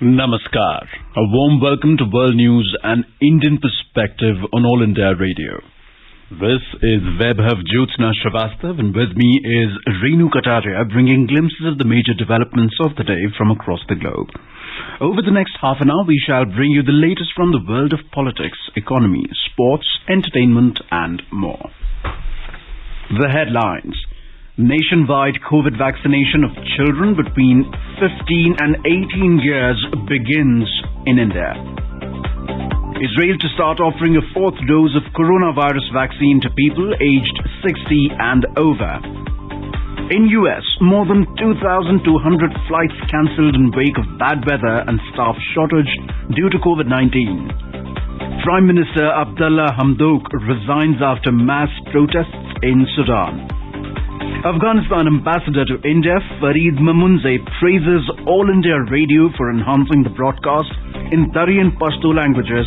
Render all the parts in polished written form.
Namaskar. A warm welcome to World News and Indian Perspective on All India Radio. This is Vaibhav Jyotsna Shrivastava and with me is Renu Kataria bringing glimpses of the major developments of the day from across the globe. Over the next half an hour we shall bring you the latest from the world of politics, economy, sports, entertainment and more. The headlines. Nationwide COVID vaccination of children between 15 and 18 years begins in India. Israel to start offering a fourth dose of coronavirus vaccine to people aged 60 and over. In US, more than 2,200 flights cancelled in wake of bad weather and staff shortage due to COVID-19. Prime Minister Abdullah Hamdok resigns after mass protests in Sudan. Afghanistan Ambassador to India Farid Mamunze praises All India Radio for enhancing the broadcast in Dari and Pashto languages.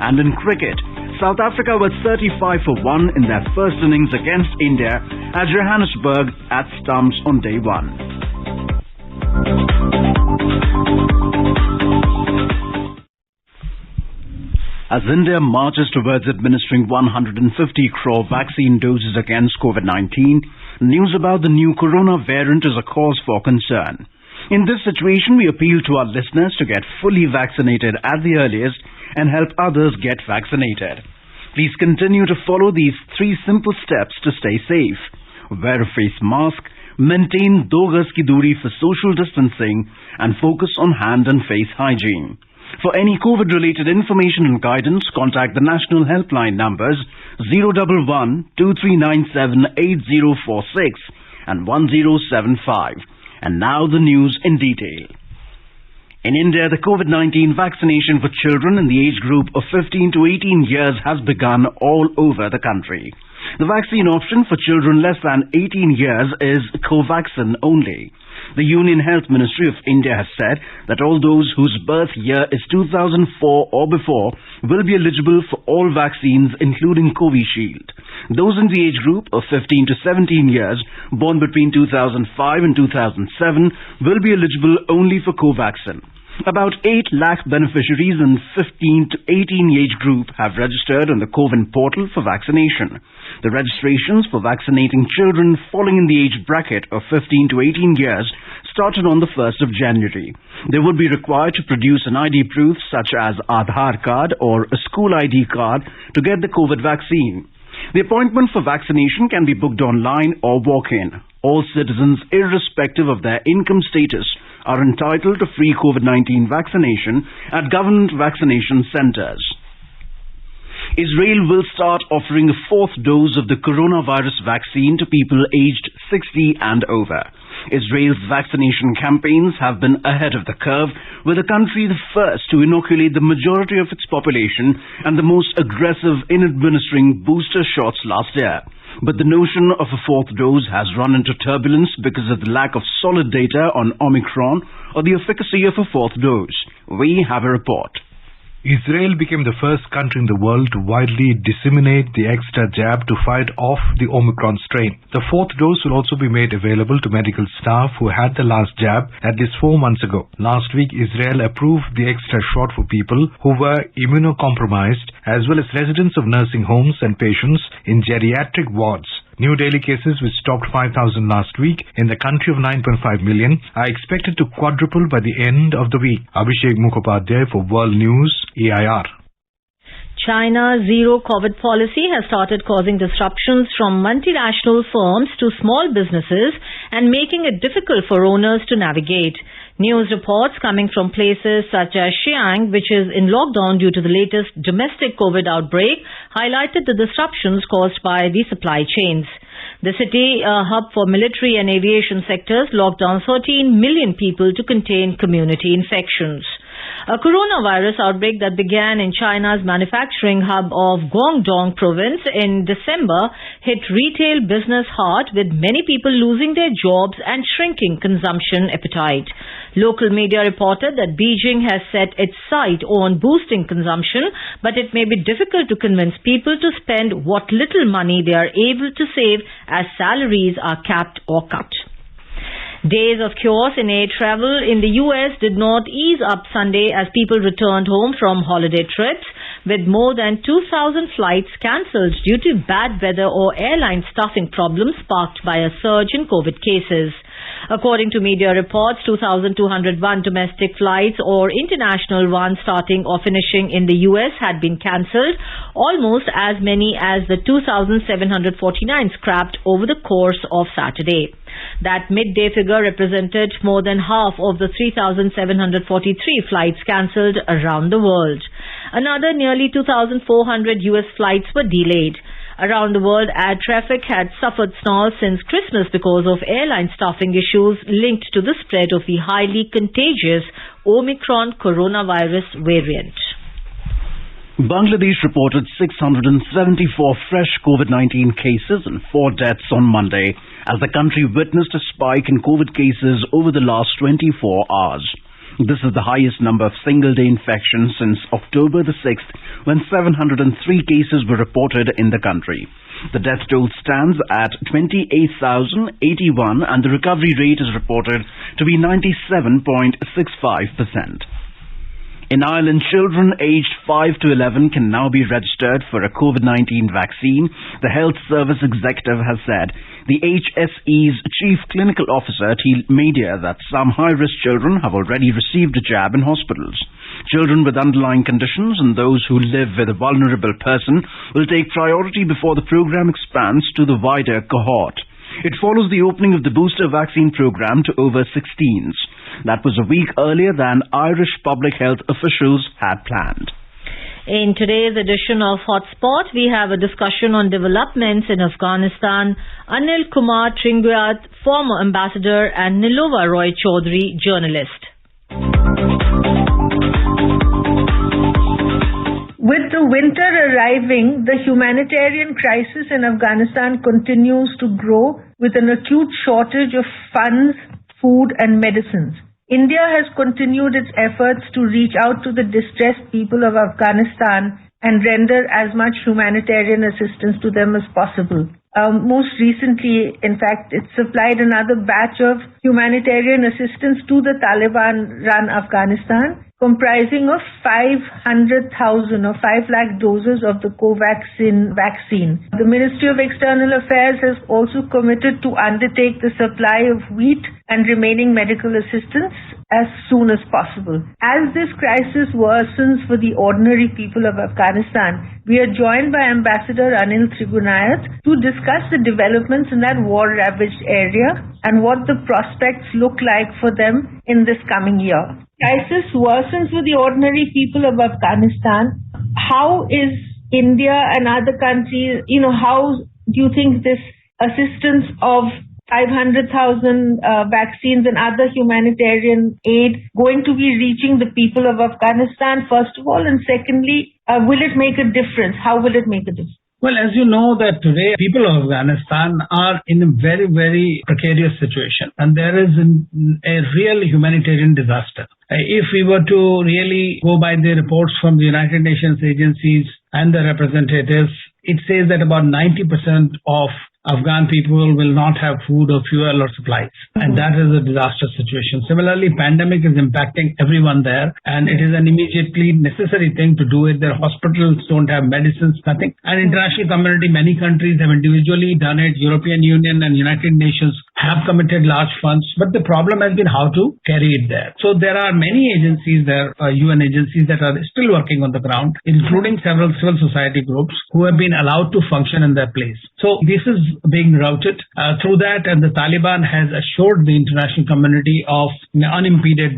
And in cricket, South Africa was 35-1 in their first innings against India at Johannesburg at stumps on day one. As India marches towards administering 150 crore vaccine doses against COVID-19, news about the new corona variant is a cause for concern. In this situation, we appeal to our listeners to get fully vaccinated at the earliest and help others get vaccinated. Please continue to follow these three simple steps to stay safe. Wear a face mask, maintain 2 gaz ki duri for social distancing, and focus on hand and face hygiene. For any COVID-related information and guidance, contact the national helpline numbers 011-2397-8046 and 1075. And now the news in detail. In India, the COVID-19 vaccination for children in the age group of 15 to 18 years has begun all over the country. The vaccine option for children less than 18 years is Covaxin only. The Union Health Ministry of India has said that all those whose birth year is 2004 or before will be eligible for all vaccines including Covishield. Those in the age group of 15 to 17 years born between 2005 and 2007 will be eligible only for Covaxin. About 8 lakh beneficiaries in 15 to 18 age group have registered on the CoWIN portal for vaccination. The registrations for vaccinating children falling in the age bracket of 15 to 18 years started on the 1st of January. They would be required to produce an ID proof such as Aadhaar card or a school ID card to get the COVID vaccine. The appointment for vaccination can be booked online or walk-in. All citizens, irrespective of their income status, are entitled to free COVID-19 vaccination at government vaccination centers. Israel will start offering a fourth dose of the coronavirus vaccine to people aged 60 and over. Israel's vaccination campaigns have been ahead of the curve, with the country the first to inoculate the majority of its population and the most aggressive in administering booster shots last year. But the notion of a fourth dose has run into turbulence because of the lack of solid data on Omicron or the efficacy of a fourth dose. We have a report. Israel became the first country in the world to widely disseminate the extra jab to fight off the Omicron strain. The fourth dose will also be made available to medical staff who had the last jab at least 4 months ago. Last week, Israel approved the extra shot for people who were immunocompromised as well as residents of nursing homes and patients in geriatric wards. New daily cases, which topped 5,000 last week in the country of 9.5 million, are expected to quadruple by the end of the week. Abhishek Mukhopadhyay for World News, AIR. China's zero COVID policy has started causing disruptions from multinational firms to small businesses and making it difficult for owners to navigate. News reports coming from places such as Xi'an, which is in lockdown due to the latest domestic COVID outbreak, highlighted the disruptions caused by the supply chains. The city, a hub for military and aviation sectors, locked down 13 million people to contain community infections. A coronavirus outbreak that began in China's manufacturing hub of Guangdong province in December hit retail business hard, with many people losing their jobs and shrinking consumption appetite. Local media reported that Beijing has set its sight on boosting consumption, but it may be difficult to convince people to spend what little money they are able to save as salaries are capped or cut. Days of chaos in air travel in the US did not ease up Sunday as people returned home from holiday trips, with more than 2,000 flights cancelled due to bad weather or airline staffing problems sparked by a surge in COVID cases. According to media reports, 2,201 domestic flights or international ones starting or finishing in the US had been cancelled, almost as many as the 2,749 scrapped over the course of Saturday. That midday figure represented more than half of the 3,743 flights cancelled around the world. Another nearly 2,400 US flights were delayed. Around the world, air traffic had suffered snarls since Christmas because of airline staffing issues linked to the spread of the highly contagious Omicron coronavirus variant. Bangladesh reported 674 fresh COVID-19 cases and 4 deaths on Monday as the country witnessed a spike in COVID cases over the last 24 hours. This is the highest number of single-day infections since October the 6th, when 703 cases were reported in the country. The death toll stands at 28,081 and the recovery rate is reported to be 97.65%. In Ireland, children aged 5 to 11 can now be registered for a COVID-19 vaccine, the Health Service Executive has said. The HSE's Chief Clinical Officer told media that some high-risk children have already received a jab in hospitals. Children with underlying conditions and those who live with a vulnerable person will take priority before the program expands to the wider cohort. It follows the opening of the booster vaccine program to over 16s. That was a week earlier than Irish public health officials had planned. In today's edition of Hotspot, we have a discussion on developments in Afghanistan. Anil Kumar Tringuyat, former ambassador, and Nilova Roy Chaudhary, journalist. With the winter arriving, the humanitarian crisis in Afghanistan continues to grow with an acute shortage of funds, food and medicines. India has continued its efforts to reach out to the distressed people of Afghanistan and render as much humanitarian assistance to them as possible. Most recently, in fact, it supplied another batch of humanitarian assistance to the Taliban-run Afghanistan, comprising of 500,000 or 5 lakh doses of the Covaxin vaccine. The Ministry of External Affairs has also committed to undertake the supply of wheat and remaining medical assistance as soon as possible. As this crisis worsens for the ordinary people of Afghanistan, we are joined by Ambassador Anil Tribunayat to discuss the developments in that war-ravaged area and what the prospects look like for them in this coming year. Crisis worsens for the ordinary people of Afghanistan. How is India and other countries, how do you think this assistance of 500,000 vaccines and other humanitarian aid going to be reaching the people of Afghanistan, first of all? And secondly, will it make a difference? How will it make a difference? Well, as you know that today people of Afghanistan are in a very, very precarious situation and there is a real humanitarian disaster. If we were to really go by the reports from the United Nations agencies and the representatives, it says that about 90% of Afghan people will not have food or fuel or supplies. And that is a disaster situation. Similarly, pandemic is impacting everyone there and it is an immediately necessary thing to do it. Their hospitals don't have medicines, nothing. And international community, many countries have individually done it. European Union and United Nations have committed large funds, but the problem has been how to carry it there. So there are many agencies there, UN agencies that are still working on the ground, including several civil society groups who have been allowed to function in their place. So this is being routed through that, and the Taliban has assured the international community of unimpeded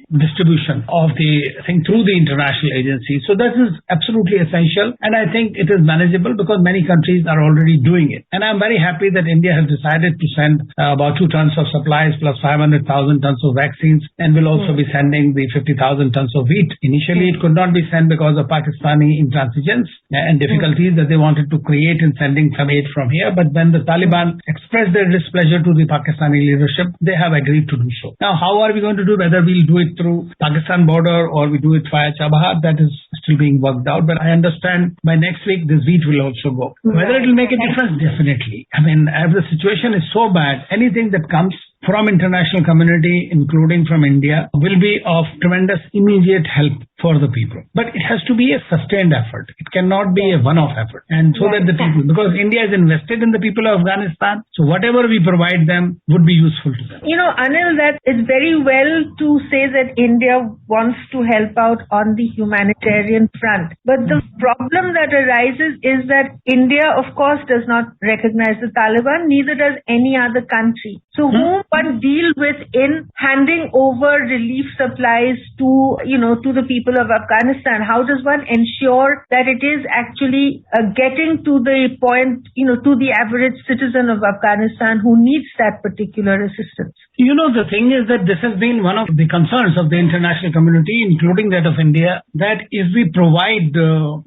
distribution of the thing through the international agency. So that is absolutely essential, and I think it is manageable because many countries are already doing it. And I'm very happy that India has decided to send about 2 tons of supplies plus 500,000 tons of vaccines, and will also be sending the 50,000 tons of wheat. Initially, it could not be sent because of Pakistani intransigence and difficulties that they wanted to create in sending some aid from here. But when the Taliban expressed their displeasure to the Pakistani leadership, they have agreed to do so. Now, how are we going to do? Whether we'll do it through Pakistan border or we do it via Chabahar, that is still being worked out. But I understand by next week, this wheat will also go. Whether it will make a difference, definitely. I mean, if the situation is so bad, anything that comes from international community, including from India, will be of tremendous immediate help for the people. But it has to be a sustained effort. It cannot be a one-off effort. And so that the people, because India is invested in the people of Afghanistan, so whatever we provide them would be useful to them. Anil, that it's very well to say that India wants to help out on the humanitarian front. But the problem that arises is that India, of course, does not recognize the Taliban, neither does any other country. So who one deal with in handing over relief supplies to the people of Afghanistan? How does one ensure that it is actually getting to the point, to the average citizen of Afghanistan who needs that particular assistance? The thing is that this has been one of the concerns of the international community, including that of India, that if we provide the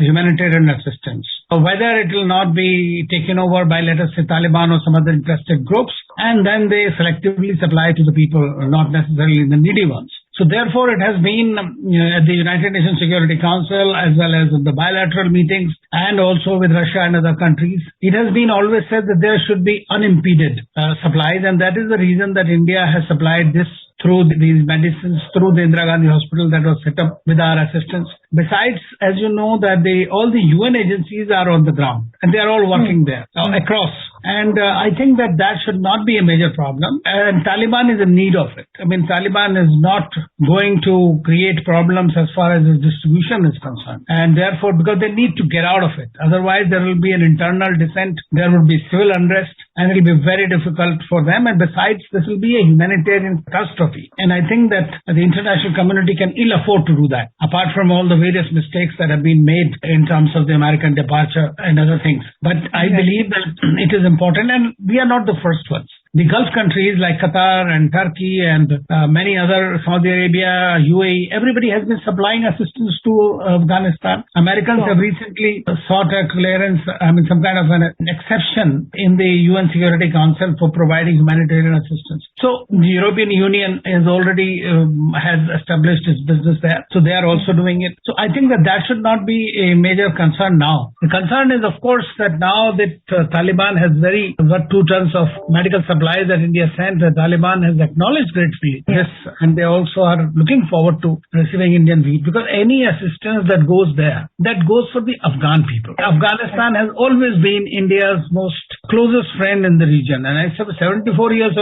humanitarian assistance, whether it will not be taken over by, let us say, Taliban or some other interested groups, and then they selectively supply to the people, not necessarily the needy ones. So therefore, it has been at the United Nations Security Council, as well as in the bilateral meetings, and also with Russia and other countries, it has been always said that there should be unimpeded supplies, and that is the reason that India has supplied this through these medicines, through the Indira Gandhi Hospital that was set up with our assistance. Besides, as you know, that all the UN agencies are on the ground, and they are all working there across. And I think that should not be a major problem. And Taliban is in need of it. I mean, Taliban is not going to create problems as far as its distribution is concerned. And therefore, because they need to get out of it. Otherwise, there will be an internal dissent. There will be civil unrest. And it will be very difficult for them. And besides, this will be a humanitarian catastrophe. And I think that the international community can ill afford to do that, apart from all the various mistakes that have been made in terms of the American departure and other things. But I believe that it is important, and we are not the first ones. The Gulf countries like Qatar and Turkey and many other, Saudi Arabia, UAE, everybody has been supplying assistance to Afghanistan. Americans have recently sought a clearance, some kind of an exception in the UN Security Council for providing humanitarian assistance. So the European Union has already has established its business there. So they are also doing it. So I think that should not be a major concern now. The concern is, of course, that now that Taliban has got 2 tons of medical supplies that India sent, the Taliban has acknowledged gratefully this, and they also are looking forward to receiving Indian wheat, because any assistance that goes there, that goes for the Afghan people. Afghanistan has always been India's most closest friend in the region, and I said 75 years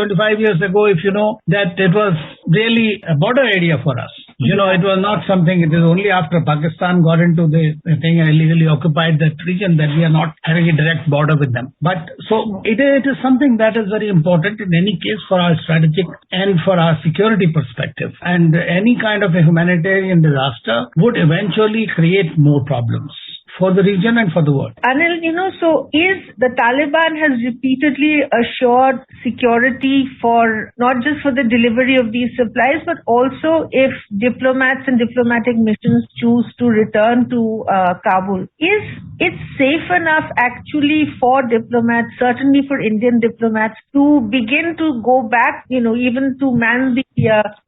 ago, if you know, that it was really a border area for us. It was not something, it is only after Pakistan got into the thing and illegally occupied that region that we are not having a direct border with them. But so it is something that is very important in any case for our strategic and for our security perspective. And any kind of a humanitarian disaster would eventually create more problems for the region and for the world. Anil, so is the Taliban has repeatedly assured security for not just for the delivery of these supplies, but also if diplomats and diplomatic missions choose to return to Kabul. Is it safe enough actually for diplomats, certainly for Indian diplomats, to begin to go back, even to man the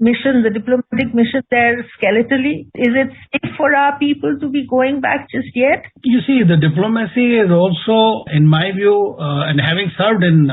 mission, the diplomatic mission there skeletally? Is it safe for our people to be going back just yet? You see, the diplomacy is also, in my view, and having served in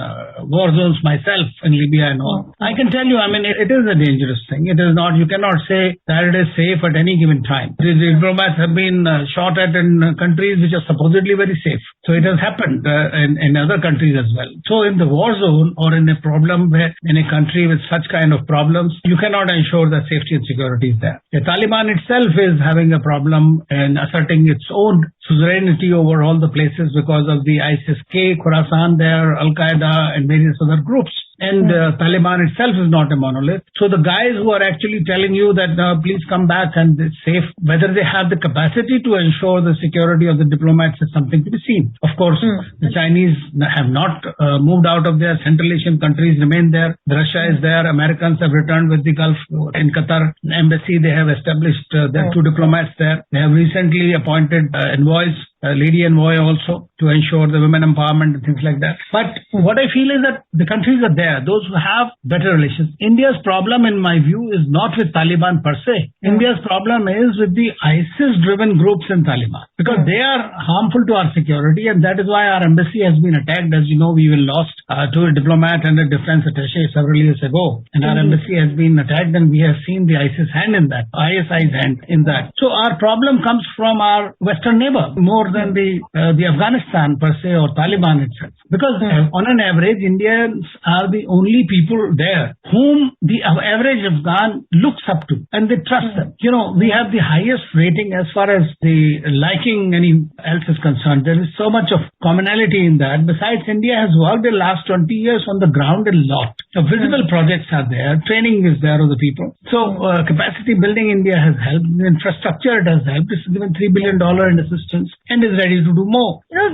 war zones myself in Libya and all, I can tell you, it is a dangerous thing. It is not, you cannot say that it is safe at any given time. The diplomats have been shot at in countries which are supposedly very safe. So it has happened in other countries as well. So in the war zone or in a problem where in a country with such kind of problems, you cannot ensure that safety and security is there. The Taliban itself is having a problem in asserting its own suzerainty over all the places because of the ISIS-K, Khorasan there, Al-Qaeda and various other groups. And Taliban itself is not a monolith. So the guys who are actually telling you that please come back and it's safe, whether they have the capacity to ensure the security of the diplomats is something to be seen. Of course, the Chinese have not moved out of their Central Asian countries, remain there. Russia is there. Americans have returned with the Gulf. In Qatar embassy, they have established their 2 diplomats there. They have recently appointed envoys Lady Envoy also to ensure the women empowerment and things like that. But what I feel is that the countries are there, those who have better relations. India's problem, in my view, is not with Taliban per se. India's problem is with the ISIS-driven groups in Taliban, because they are harmful to our security, and that is why our embassy has been attacked. As you know, we were lost to a diplomat and a defense attaché several years ago, and our embassy has been attacked, and we have seen the ISIS hand in that, ISI's hand in that. So our problem comes from our Western neighbor more than the Afghanistan per se or Taliban itself, because on an average, Indians are the only people there whom the average Afghan looks up to and they trust them. You know, we have the highest rating as far as the liking any else is concerned. There is so much of commonality in that. Besides, India has worked the last 20 years on the ground a lot. So visible projects are there, training is there of the people. So capacity building India has helped, infrastructure it has helped. It's given $3 billion in assistance and is ready to do more. You know,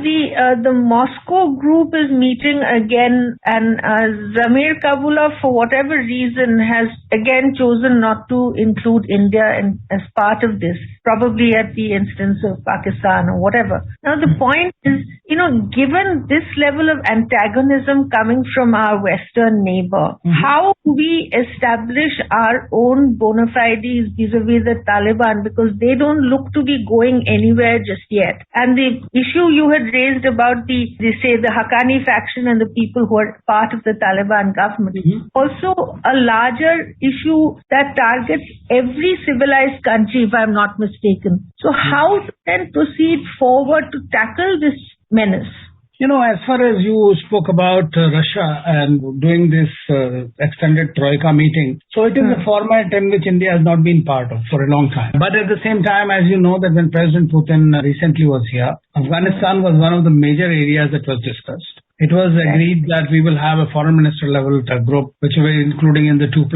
the Moscow group is meeting again, and Zamir Kabulov, for whatever reason, has again chosen not to include India as part of this, probably at the instance of Pakistan or whatever. Now, the point is, you know, given this level of antagonism coming from our Western neighbor, how do we establish our own bona fides vis-a-vis the Taliban, because they don't look to be going anywhere just yet. And the issue you had raised about the Haqqani faction and the people who are part of the Taliban government, also a larger issue that targets every civilized country, if I'm not mistaken. So how to then proceed forward to tackle this menace? You know, as far as you spoke about Russia and doing this extended Troika meeting, so it is a format in which India has not been part of for a long time. But at the same time, as you know, that when President Putin recently was here, Afghanistan was one of the major areas that was discussed. It was agreed that we will have a foreign minister level group, which we are including in the 2+2,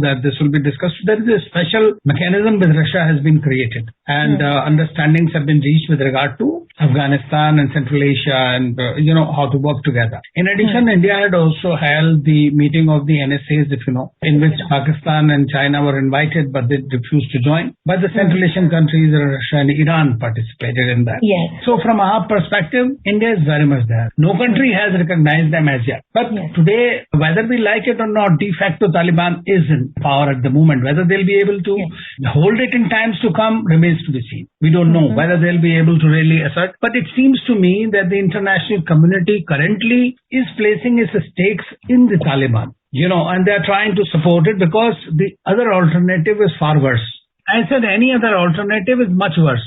that this will be discussed. There is a special mechanism with Russia has been created, and understandings have been reached with regard to Afghanistan and Central Asia and, how to work together. In addition, India had also held the meeting of the NSAs, if you know, in which Pakistan and China were invited, but they refused to join. But the Central Asian countries, Russia and Iran, participated in that. Yes. So from our perspective, India is very much there. No country has recognized them as yet. But today, whether we like it or not, de facto Taliban is in power at the moment. Whether they'll be able to hold it in times to come remains to be seen. We don't know whether they'll be able to really assert. But it seems to me that the international community currently is placing its stakes in the Taliban. And they're trying to support it because the other alternative is far worse. I said any other alternative is much worse.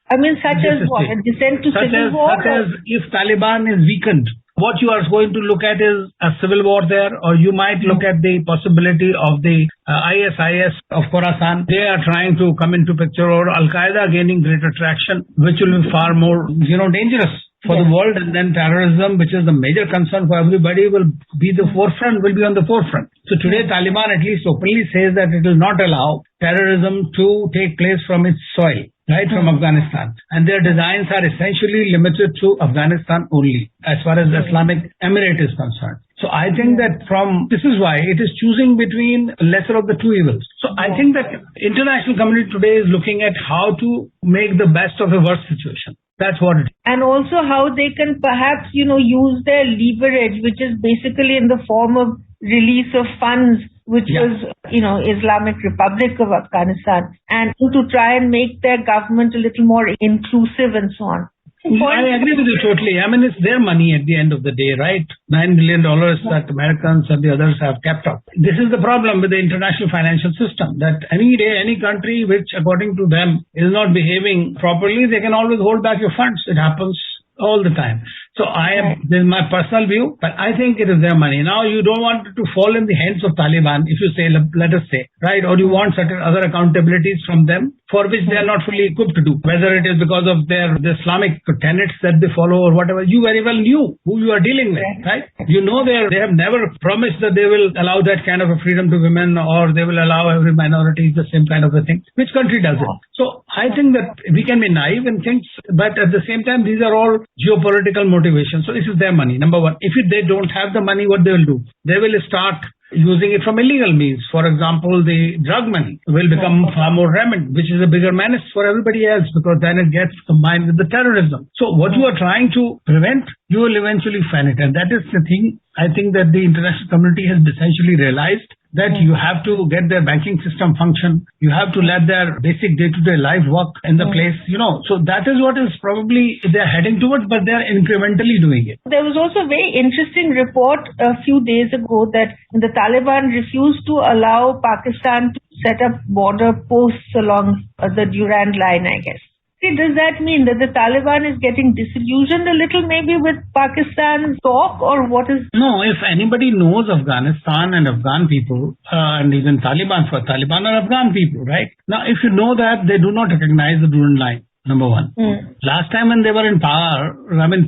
I mean, such as what? A descent to civil war? Such as if Taliban is weakened, what you are going to look at is a civil war there, or you might look at the possibility of the ISIS of Khorasan. They are trying to come into picture, or Al-Qaeda gaining greater traction, which will be far more, dangerous for the world. And then terrorism, which is the major concern for everybody, will be on the forefront. So today Taliban at least openly says that it will not allow terrorism to take place from its soil. Right, from Afghanistan. And their designs are essentially limited to Afghanistan only, as far as the Islamic Emirate is concerned. So I think that this is why it is choosing between lesser of the two evils. So I think that international community today is looking at how to make the best of a worse situation. That's what it is. And also how they can perhaps, use their leverage, which is basically in the form of release of funds, which was, Islamic Republic of Afghanistan, and to try and make their government a little more inclusive and so on. I agree with you totally. I mean, it's their money at the end of the day, right? $9 billion that Americans and the others have kept up. This is the problem with the international financial system, that any day, any country which, according to them, is not behaving properly, they can always hold back your funds. It happens all the time. So this is my personal view, but I think it is their money. Now, you don't want it to fall in the hands of Taliban, if you say, let us say, right? Or you want certain other accountabilities from them, for which they are not fully equipped to do. Whether it is because of the Islamic tenets that they follow or whatever, you very well knew who you are dealing with, right? You know they have never promised that they will allow that kind of a freedom to women, or they will allow every minority the same kind of a thing. Which country does it? So I think that we can be naive in things, but at the same time, these are all geopolitical motivations. So this is their money, number one. If they don't have the money, what they will do? They will start using it from illegal means. For example, the drug money will become far more rampant, which is a bigger menace for everybody else because then it gets combined with the terrorism. So what you are trying to prevent, you will eventually find it. And that is the thing I think that the international community has essentially realized, that you have to get their banking system function. You have to let their basic day-to-day life work in the place, So that is what is probably they're heading towards, but they're incrementally doing it. There was also a very interesting report a few days ago that the Taliban refused to allow Pakistan to set up border posts along the Durand line, I guess. Does that mean that the Taliban is getting disillusioned a little maybe with Pakistan's talk, or what is? No, if anybody knows Afghanistan and Afghan people, and even Taliban are Afghan people, right? Now, if you know that they do not recognize the Durand line, number one. Last time when they were in power,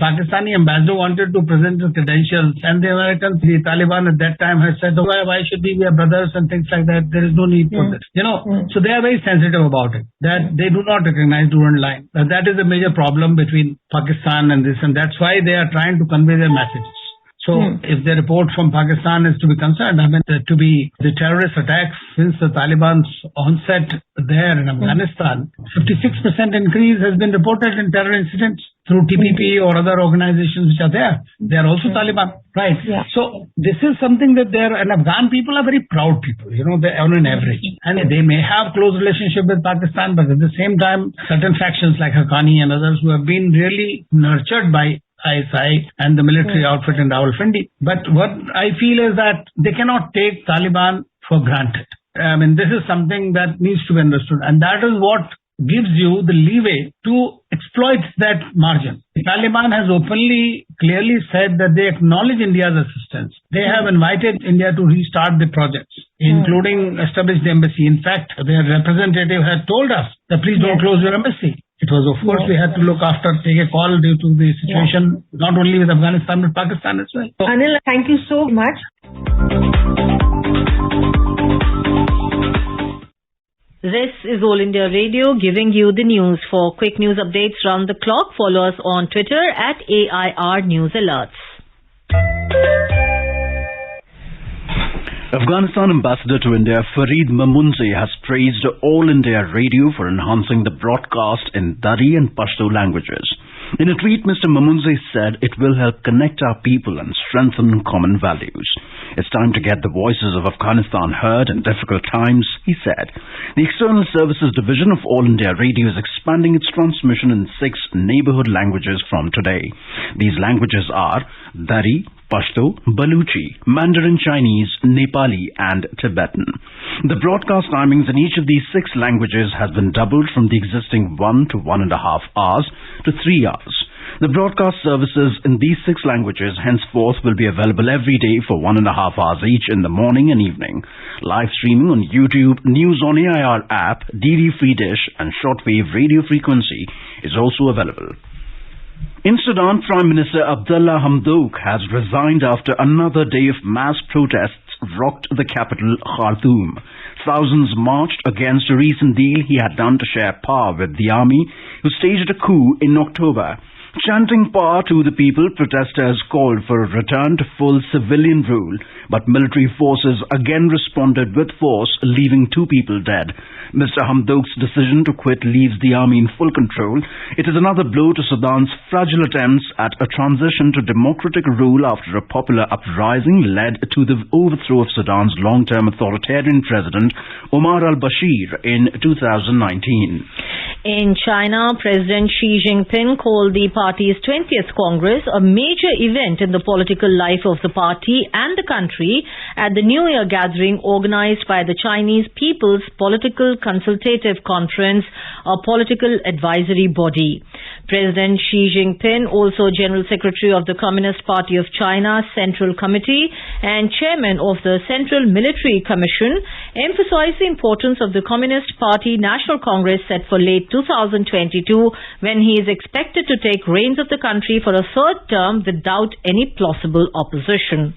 Pakistani ambassador wanted to present his credentials, and the Americans, the Taliban at that time had said, why should we be brothers and things like that? There is no need for this. So they are very sensitive about it, that they do not recognize Durand line. That is a major problem between Pakistan and this, and that's why they are trying to convey their messages. So if the report from Pakistan is to be concerned, to be the terrorist attacks since the Taliban's onset there in Afghanistan, 56% increase has been reported in terror incidents through TPP or other organizations which are there. They are also Taliban, right? Yeah. So this is something that and Afghan people are very proud people, they on an average. And they may have close relationship with Pakistan, but at the same time, certain factions like Haqqani and others who have been really nurtured by ISI and the military outfit in Rawalpindi. But what I feel is that they cannot take Taliban for granted. This is something that needs to be understood. And that is what gives you the leeway to exploit that margin. The Taliban has openly, clearly said that they acknowledge India's assistance. They have invited India to restart the projects, including establish the embassy. In fact, their representative had told us that please don't close your embassy. It was, of course, we had to take a call due to the situation, not only with Afghanistan, but Pakistan as well. So, Anil, thank you so much. This is All India Radio giving you the news. For quick news updates round the clock, follow us on Twitter at AIR News Alerts. Afghanistan Ambassador to India Farid Mamunze has praised All India Radio for enhancing the broadcast in Dari and Pashto languages. In a tweet, Mr. Mamunze said it will help connect our people and strengthen common values. It's time to get the voices of Afghanistan heard in difficult times, he said. The External Services Division of All India Radio is expanding its transmission in 6 neighborhood languages from today. These languages are Dari, Pashto, Baluchi, Mandarin Chinese, Nepali and Tibetan. The broadcast timings in each of these 6 languages has been doubled from the existing 1 to 1.5 hours to 3 hours. The broadcast services in these 6 languages henceforth will be available every day for 1.5 hours each in the morning and evening. Live streaming on YouTube, News on AIR app, DD Free Dish and shortwave radio frequency is also available. In Sudan, Prime Minister Abdullah Hamdok has resigned after another day of mass protests rocked the capital, Khartoum. Thousands marched against a recent deal he had done to share power with the army, who staged a coup in October. Chanting power to the people, protesters called for a return to full civilian rule, but military forces again responded with force, leaving 2 people dead. Mr. Hamdok's decision to quit leaves the army in full control. It is another blow to Sudan's fragile attempts at a transition to democratic rule after a popular uprising led to the overthrow of Sudan's long-term authoritarian president Omar al-Bashir in 2019. In China, President Xi Jinping called the party's 20th Congress a major event in the political life of the party and the country at the New Year gathering organized by the Chinese People's Political Consultative Conference, a political advisory body. President Xi Jinping, also General Secretary of the Communist Party of China Central Committee and Chairman of the Central Military Commission, emphasized the importance of the Communist Party National Congress set for late 2022, when he is expected to take reins of the country for a 3rd term without any plausible opposition.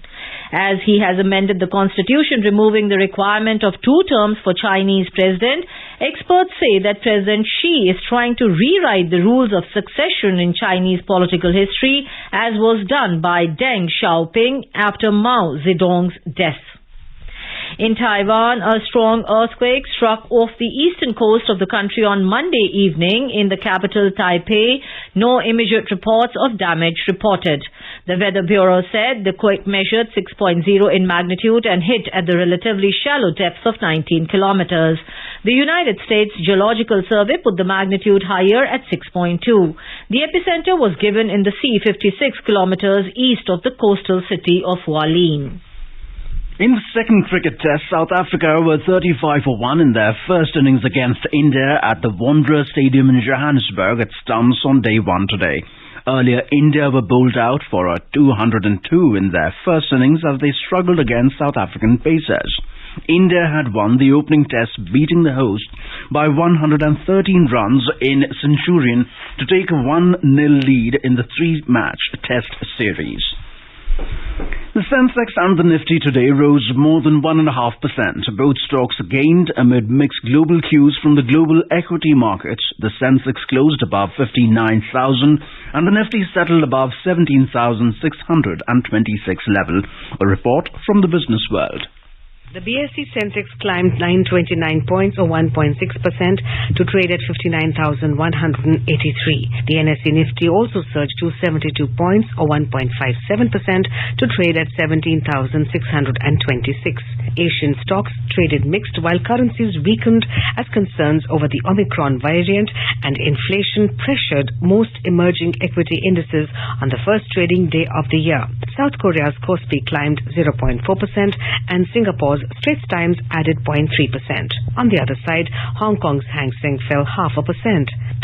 As he has amended the constitution removing the requirement of 2 terms for Chinese president, experts say that President Xi is trying to rewrite the rules of succession in Chinese political history, as was done by Deng Xiaoping after Mao Zedong's death. In Taiwan, a strong earthquake struck off the eastern coast of the country on Monday evening in the capital Taipei. No immediate reports of damage reported. The Weather Bureau said the quake measured 6.0 in magnitude and hit at the relatively shallow depths of 19 kilometers. The United States Geological Survey put the magnitude higher at 6.2. The epicenter was given in the sea 56 kilometers east of the coastal city of Hualien. In the second cricket test, South Africa were 35-1 in their first innings against India at the Wanderers Stadium in Johannesburg at Stumps on day one today. Earlier, India were bowled out for a 202 in their first innings as they struggled against South African pacers. India had won the opening test, beating the host by 113 runs in Centurion to take a 1-0 lead in the three-match test series. The Sensex and the Nifty today rose more than 1.5%. Both stocks gained amid mixed global cues from the global equity markets. The Sensex closed above 59,000 and the Nifty settled above 17,626 level. A report from the Business World. The BSE Sensex climbed 929 points or 1.6% to trade at 59,183. The NSE Nifty also surged to 72 points or 1.57% to trade at 17,626. Asian stocks traded mixed while currencies weakened as concerns over the Omicron variant and inflation pressured most emerging equity indices on the first trading day of the year. South Korea's Kospi climbed 0.4% and Singapore's Straits Times added 0.3%. On the other side, Hong Kong's Hang Seng fell 0.5%.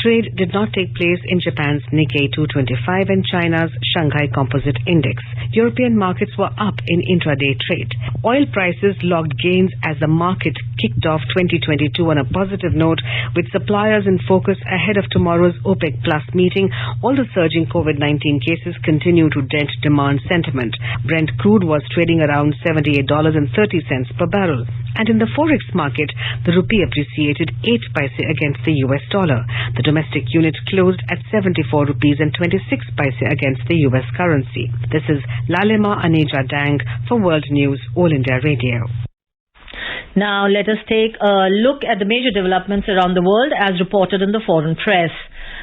Trade did not take place in Japan's Nikkei 225 and China's Shanghai Composite Index. European markets were up in intraday trade. Oil prices logged gains as the market kicked off 2022 on a positive note, with suppliers in focus ahead of tomorrow's OPEC Plus meeting. All the surging COVID-19 cases continue to dent demand sentiment. Brent crude was trading around $78.30 per barrel. And in the forex market, the rupee appreciated 8 paise against the US dollar. The domestic unit closed at 74 rupees and 26 paise against the US currency. This is Lalema Aneja Dang for World News, All India Radio. Now let us take a look at the major developments around the world as reported in the foreign press.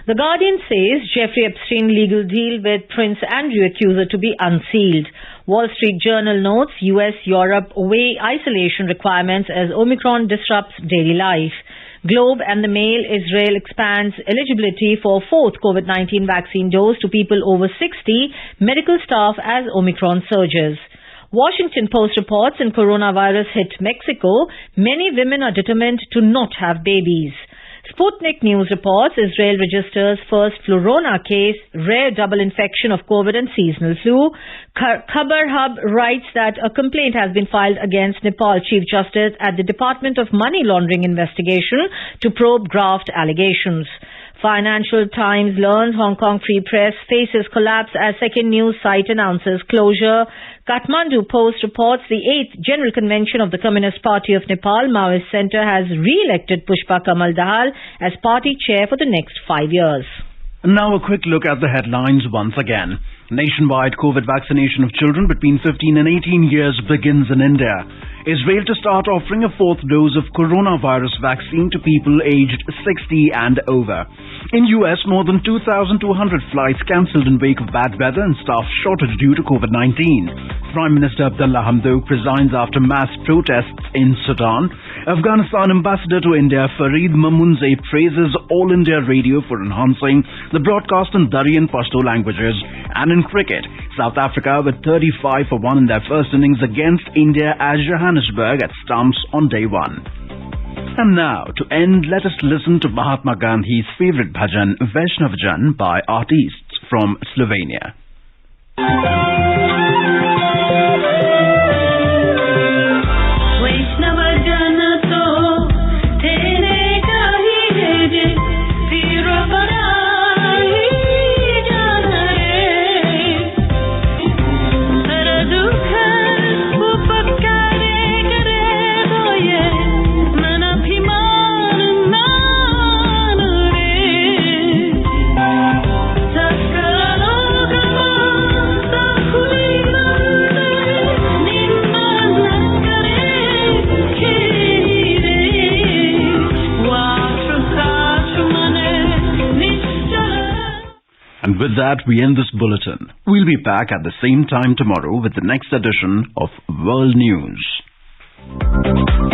The Guardian says Jeffrey Epstein legal deal with Prince Andrew accuser to be unsealed. Wall Street Journal notes US-Europe weigh isolation requirements as Omicron disrupts daily life. Globe and the Mail, Israel expands eligibility for fourth COVID-19 vaccine dose to people over 60, medical staff as Omicron surges. Washington Post reports in coronavirus hit Mexico, many women are determined to not have babies. Sputnik News reports Israel registers first Flurona case, rare double infection of COVID and seasonal flu. Khabar Hub writes that a complaint has been filed against Nepal Chief Justice at the Department of Money Laundering investigation to probe graft allegations. Financial Times learns Hong Kong Free Press faces collapse as second news site announces closure. Kathmandu Post reports the 8th General Convention of the Communist Party of Nepal Maoist Centre has re-elected Pushpa Kamal Dahal as party chair for the next 5 years. And now a quick look at the headlines once again. Nationwide COVID vaccination of children between 15 and 18 years begins in India. Israel to start offering a fourth dose of coronavirus vaccine to people aged 60 and over. In US, more than 2,200 flights cancelled in wake of bad weather and staff shortage due to COVID-19. Prime Minister Abdullah Hamdok resigns after mass protests in Sudan. Afghanistan Ambassador to India Farid Mamunze praises All India Radio for enhancing the broadcast in Dari and Pashto languages. And in cricket, South Africa with 35-1 in their first innings against India at Johannesburg at Stumps on day one. And now, to end, let us listen to Mahatma Gandhi's favorite bhajan, Vaishnav Jan, by artists from Slovenia. With that, we end this bulletin. We'll be back at the same time tomorrow with the next edition of World News.